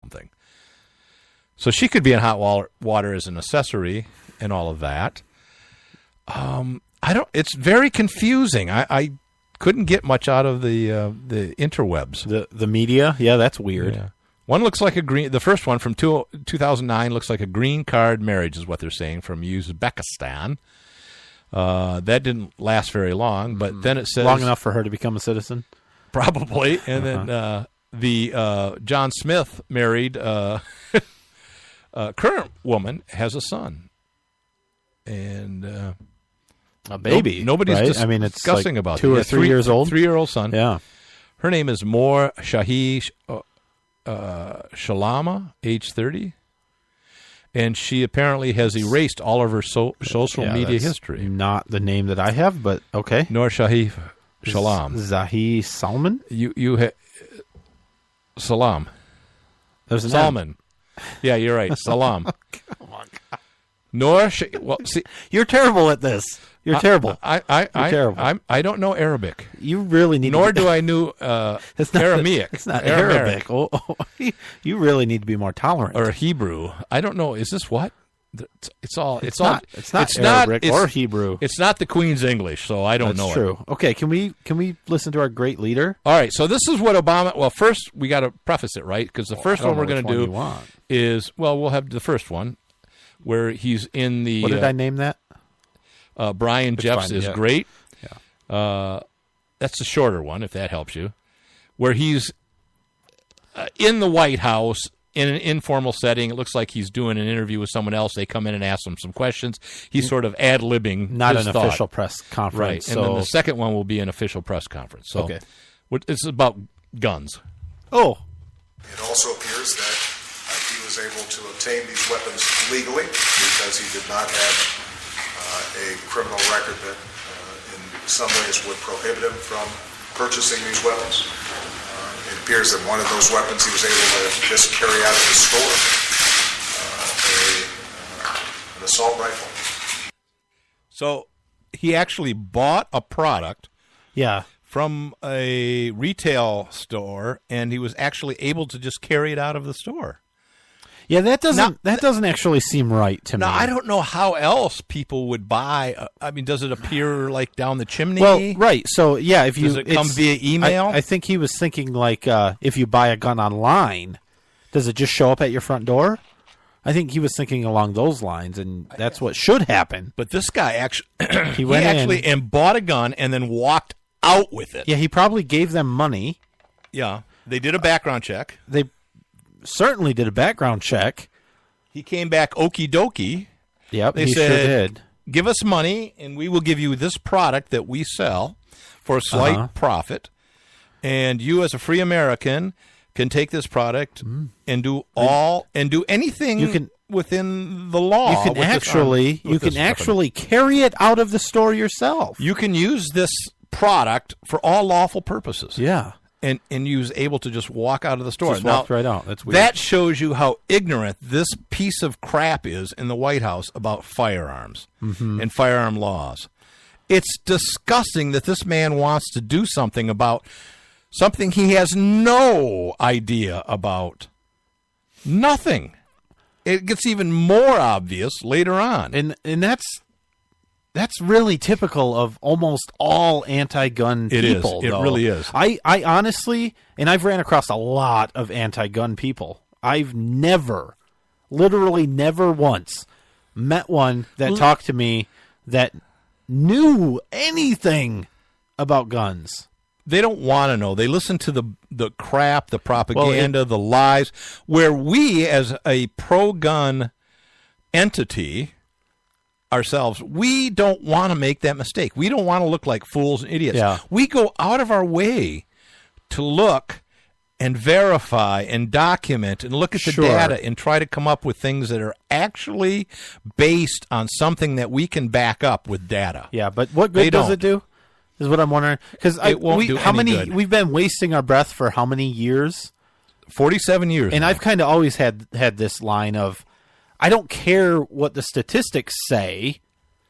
something. So she could be in hot water as an accessory and all of that. It's very confusing. I couldn't get much out of the interwebs. The media, yeah, that's weird. Yeah. One looks like the first one from 2009 looks like a green card marriage is what they're saying from Uzbekistan. That didn't last very long, but then it says... Long enough for her to become a citizen? Probably. And then the John Smith married current woman has a son. And... a baby. Nobody's right? discussing like about 2 or 3 years old. 3-year-old son. Yeah. Her name is Moore Shahi Shalama, age 30. And she apparently has erased all of her social media history. Not the name that I have, but okay. Noor Shahi Shalam. Zahi Salman? Salam. There's an Salman. Yeah, you're right. Salam. Come on, God. Noor see, you're terrible at this. You're terrible. You're terrible. I don't know Arabic. You really need. Nor do I know Aramaic. It's not Arabic. You really need to be more tolerant. Or Hebrew. I don't know. Is this what? It's not Arabic or Hebrew. It's not the Queen's English, so I don't know. That's true. Okay, can we listen to our great leader? All right. So this is what Obama. Well, first we got to preface it, right? Because the first one we're going to do is we'll have the first one where he's in the. What did I name that? Brian Jeffs is great. Yeah. That's the shorter one, if that helps you, where he's in the White House in an informal setting. It looks like he's doing an interview with someone else. They come in and ask him some questions. He's sort of ad-libbing Not his an thought. official press conference. Right, and then the second one will be an official press conference. So okay. It's about guns. Oh. It also appears that he was able to obtain these weapons legally because he did not have a criminal record that in some ways would prohibit him from purchasing these weapons. It appears that one of those weapons he was able to just carry out of the store, an assault rifle. So he actually bought a product from a retail store, and he was actually able to just carry it out of the store. Yeah, that doesn't actually seem right to me. Now, I don't know how else people would buy. I mean, does it appear like down the chimney? Well, right. So, yeah, if you does it come via email? I think he was thinking like if you buy a gun online, does it just show up at your front door? I think he was thinking along those lines, and that's what should happen. But this guy actually he went in and bought a gun and then walked out with it. Yeah, he probably gave them money. Yeah, they did a background check. They certainly did a background check. He came back okie dokie. Yep, they said, sure did. Give us money, and we will give you this product that we sell for a slight profit. And you, as a free American, can take this product and do anything within the law. You can actually carry it out of the store yourself. You can use this product for all lawful purposes. Yeah. And you was able to just walk out of the store. Just walked right out. That's weird. That shows you how ignorant this piece of crap is in the White House about firearms and firearm laws. It's disgusting that this man wants to do something about something he has no idea about. Nothing. It gets even more obvious later on. And that's really typical of almost all anti-gun people. It really is. I honestly, and I've ran across a lot of anti-gun people. I've literally never once met one that talked to me that knew anything about guns. They don't want to know. They listen to the crap, the propaganda, the lies, where we as a pro-gun entity ourselves, we don't want to make that mistake. We don't want to look like fools and idiots. Yeah. We go out of our way to look and verify and document and look at the data and try to come up with things that are actually based on something that we can back up with data. Yeah, but what good does it do? Is what I'm wondering. Because good. We've been wasting our breath for how many years? 47 years. And now. I've kind of always had this line of, I don't care what the statistics say.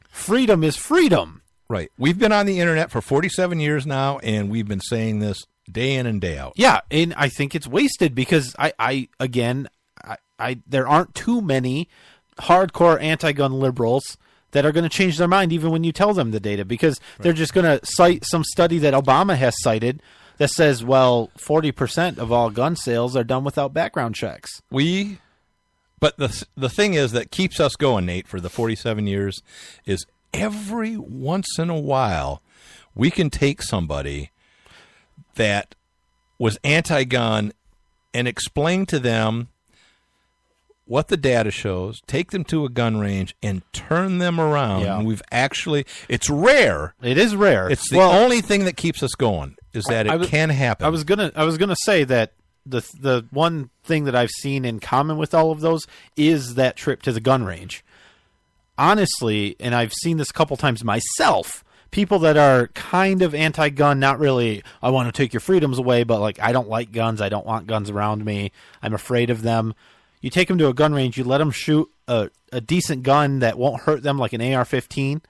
Freedom is freedom. Right. We've been on the internet for 47 years now, and we've been saying this day in and day out. Yeah, and I think it's wasted because there aren't too many hardcore anti-gun liberals that are going to change their mind even when you tell them the data, because they're just going to cite some study that Obama has cited that says, well, 40% of all gun sales are done without background checks. But the thing is that keeps us going, Nate, for the 47 years is every once in a while we can take somebody that was anti-gun and explain to them what the data shows, take them to a gun range, and turn them around. Yeah. And we've actually, it's rare. It is rare. It's the only thing that keeps us going is that it can happen. I was gonna say that the one thing that I've seen in common with all of those is that trip to the gun range. Honestly, and I've seen this a couple times myself, people that are kind of anti-gun, not really, I want to take your freedoms away, but like, I don't like guns, I don't want guns around me, I'm afraid of them. You take them to a gun range, you let them shoot a decent gun that won't hurt them, like an AR-15,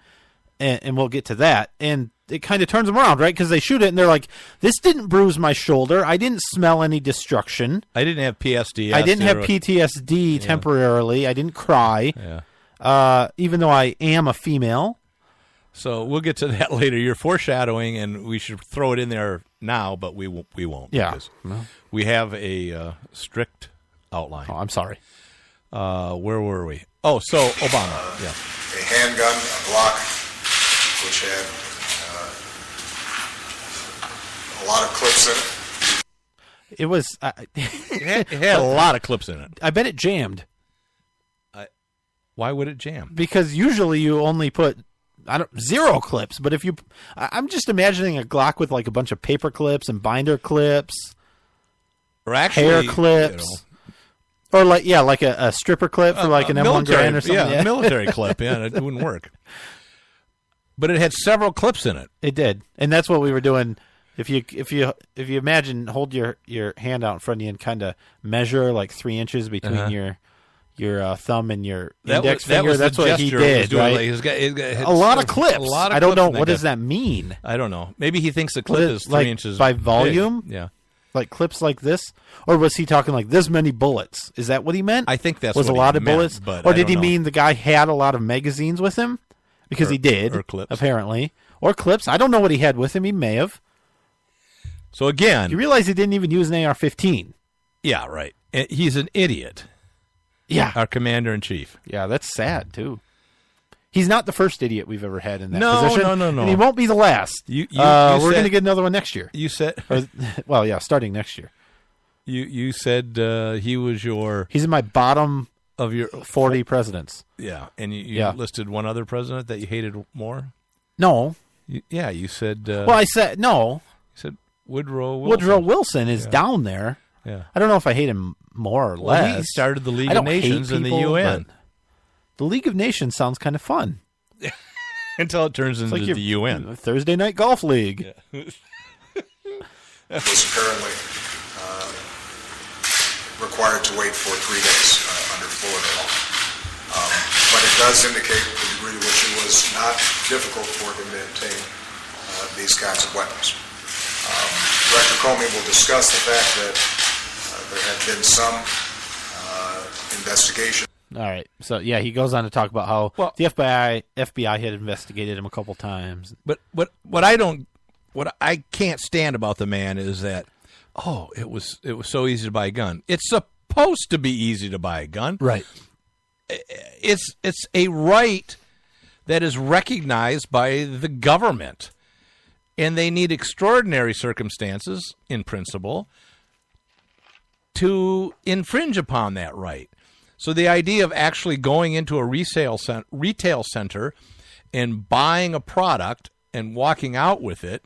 and we'll get to that. And it kind of turns them around, right? Because they shoot it, and they're like, this didn't bruise my shoulder. I didn't smell any destruction. I didn't have PTSD. I didn't have PTSD temporarily. I didn't cry, even though I am a female. So we'll get to that later. You're foreshadowing, and we should throw it in there now, but we won't. Yeah. Because we have a strict outline. Oh, I'm sorry. Where were we? Oh, so Obama. Yeah. A handgun, a Glock, which had a lot of clips in it. It was. It had a lot of clips in it. I bet it jammed. Why would it jam? Because usually you only put 0 clips, but if you, I'm just imagining a Glock with like a bunch of paper clips and binder clips, Or actually, hair clips. Or like a stripper clip for like an M1 Garand or something. Yeah, a military clip. Yeah, it wouldn't work. But it had several clips in it. It did, and that's what we were doing. If you imagine, hold your hand out in front of you and kind of measure like 3 inches between your thumb and your index finger. That's what he did, right? Like, a lot of clips. A lot of I don't know. clips What does that mean? I don't know. Maybe he thinks the clip is 3 like inches by volume. big. Yeah. Like clips like this, or was he talking like this many bullets? Is that what he meant? I think that's was what a lot he of meant, bullets, but or I did he don't know. mean the guy had a lot of magazines with him? Because he did, or clips. apparently, or clips. I don't know what he had with him. He may have. So again, You realize he didn't even use an AR-15. yeah, right. He's an idiot. Yeah, Our commander in chief. yeah, that's sad too. He's not the first idiot we've ever had in that No, position. no. And he won't be the last. You we're said- going to get another one next year. You said Or, well, yeah, starting next year. you said he was your He's in my bottom of your 40 presidents. yeah, and you Yeah. listed one other president that you hated more. No. You said. Well, I said no. you said Woodrow Wilson. Woodrow Wilson is down there. Yeah. I don't know if I hate him more or Well, less. he started the League I of don't hate Nations and the people, UN but The League of Nations sounds kind of fun. until it turns into Like your the UN. Thursday night golf league. Was apparently required to wait for 3 days under Florida law. But it does indicate the degree to which it was not difficult for him to obtain these kinds of weapons. Director Comey will discuss the fact that there had been some investigation. All right. So yeah, he goes on to talk about how the FBI had investigated him a couple times. But what I can't stand about the man is that it was so easy to buy a gun. It's supposed to be easy to buy a gun. Right. It's a right that is recognized by the government. And they need extraordinary circumstances, in principle, to infringe upon that right. So the idea of actually going into a retail center and buying a product and walking out with it,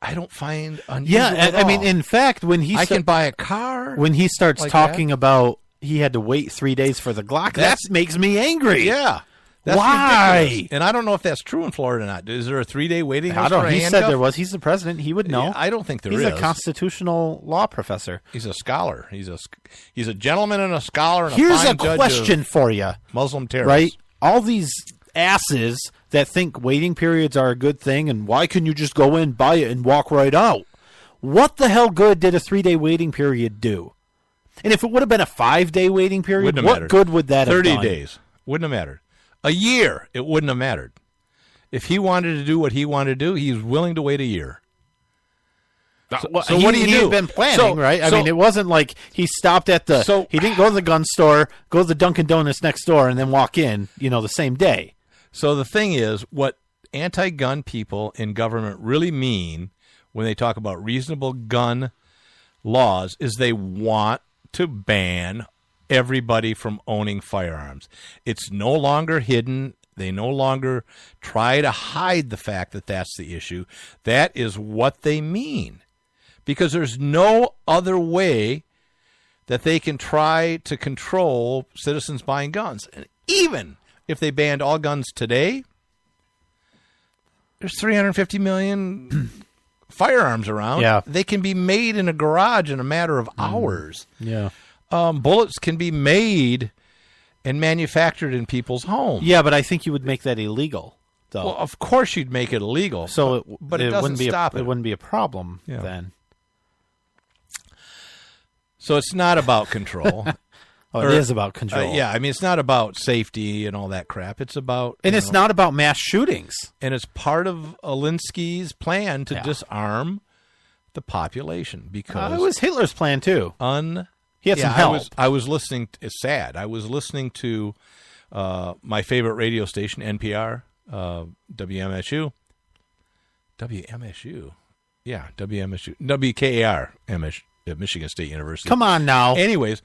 I don't find unusual at I mean, all. in fact, when he I can buy a car. when he starts like talking about he had to wait 3 days for the Glock, that makes me angry. Yeah. That's Why? ridiculous. And I don't know if that's true in Florida or not. Is there a 3-day waiting list I don't. for a He handcuff? said there was. He's the president. He would know. Yeah, I don't think there is. He's a constitutional law professor. He's a scholar. He's a gentleman and a scholar and Here's a fine a judge question of for you. Muslim terrorists. Right? All these asses that think waiting periods are a good thing and why can you just go in, buy it, and walk right out? what the hell good did a 3-day waiting period do? And if it would have been a 5-day waiting period, Wouldn't have what mattered. good would that have 30 done? days. Wouldn't have mattered. A year, it wouldn't have mattered. If he wanted to do what he wanted to do, he was willing to wait a year. So what do you He do? had been planning, right? I mean, it wasn't like he stopped at the. He didn't go to the gun store, go to the Dunkin' Donuts next door, and then walk in. The same day. So the thing is, what anti-gun people in government really mean when they talk about reasonable gun laws is they want to ban everybody from owning firearms. It's no longer hidden. They no longer try to hide the fact that that's the issue. That is what they mean. Because there's no other way that they can try to control citizens buying guns. And even if they banned all guns today, there's 350 million firearms around. Yeah. They can be made in a garage in a matter of hours. Yeah. Bullets can be made and manufactured in people's homes. Yeah, but I think you would make that illegal, though. Well, of course you'd make it illegal. So but it doesn't wouldn't be stop it. It wouldn't be a problem Yeah. then. So it's not about control. It is about control. Yeah, I mean, it's not about safety and all that crap. It's about... And it's not about mass shootings. And it's part of Alinsky's plan to Yeah. disarm the population because... It was Hitler's plan, too. He had some help. I was listening... It's sad. I was listening to my favorite radio station, NPR, WMSU. WMSU? Yeah, WMSU. WKAR, at Michigan State University. Come on now. Anyways...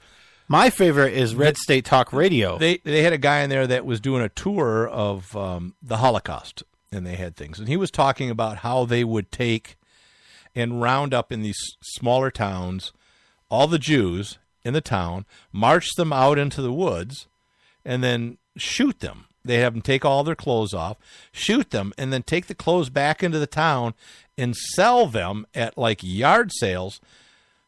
My favorite is Red State Talk Radio. They had a guy in there that was doing a tour of the Holocaust, and they had things. And he was talking about how they would take and round up in these smaller towns all the Jews in the town, march them out into the woods, and then shoot them. They have them take all their clothes off, shoot them, and then take the clothes back into the town and sell them at like yard sales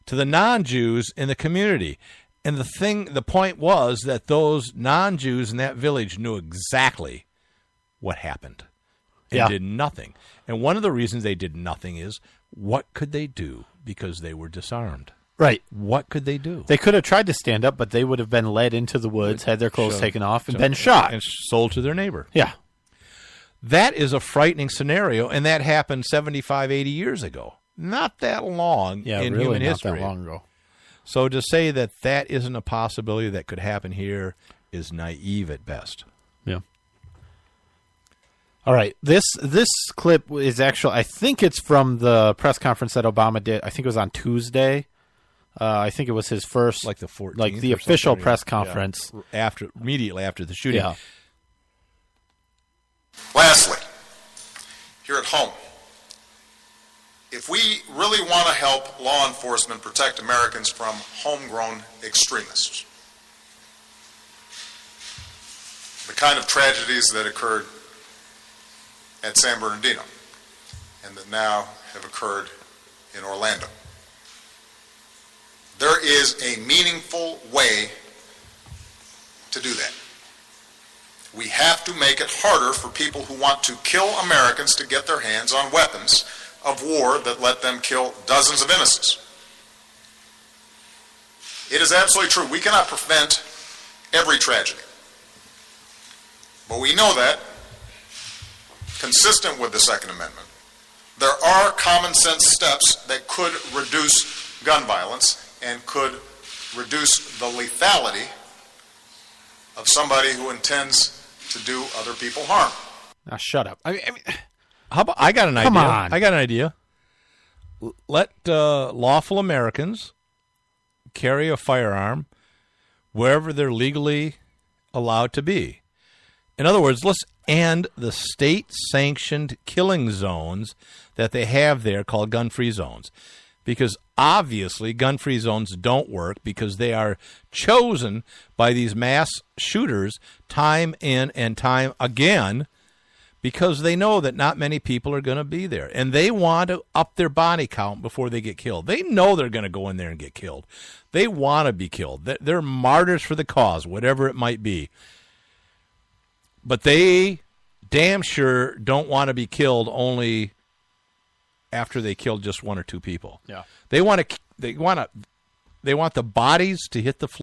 to the non-Jews in the community. And the point was that those non-Jews in that village knew exactly what happened and did nothing. And one of the reasons they did nothing is, what could they do? Because they were disarmed. Right. What could they do? They could have tried to stand up, but they would have been led into the woods, had their clothes taken off, and been shot. And sold to their neighbor. Yeah. That is a frightening scenario, and that happened 75, 80 years ago. Not that long in really human not history. that long ago. So to say that that isn't a possibility that could happen here is naive at best. Yeah. All right. This clip is actually, I think it's from the press conference that Obama did. I think it was on Tuesday. I think it was his first, Like the 14th, like the or official something. press conference. Yeah. Immediately after the shooting. Yeah. Lastly, here at home, if we really want to help law enforcement protect Americans from homegrown extremists, the kind of tragedies that occurred at San Bernardino and that now have occurred in Orlando, there is a meaningful way to do that. We have to make it harder for people who want to kill Americans to get their hands on weapons of war that let them kill dozens of innocents. It is absolutely true. We cannot prevent every tragedy. But we know that, consistent with the Second Amendment, there are common sense steps that could reduce gun violence and could reduce the lethality of somebody who intends to do other people harm. Now, shut up. I mean, How about, I got an idea. Come on. I got an idea. Let lawful Americans carry a firearm wherever they're legally allowed to be. In other words, let's end the state-sanctioned killing zones that they have there called gun-free zones. Because obviously gun-free zones don't work because they are chosen by these mass shooters time in and time again because they know that not many people are going to be there. And they want to up their body count before they get killed. They know they're going to go in there and get killed. They want to be killed. They're martyrs for the cause, whatever it might be. But they damn sure don't want to be killed only after they killed just one or two people. Yeah. They want the bodies to hit the floor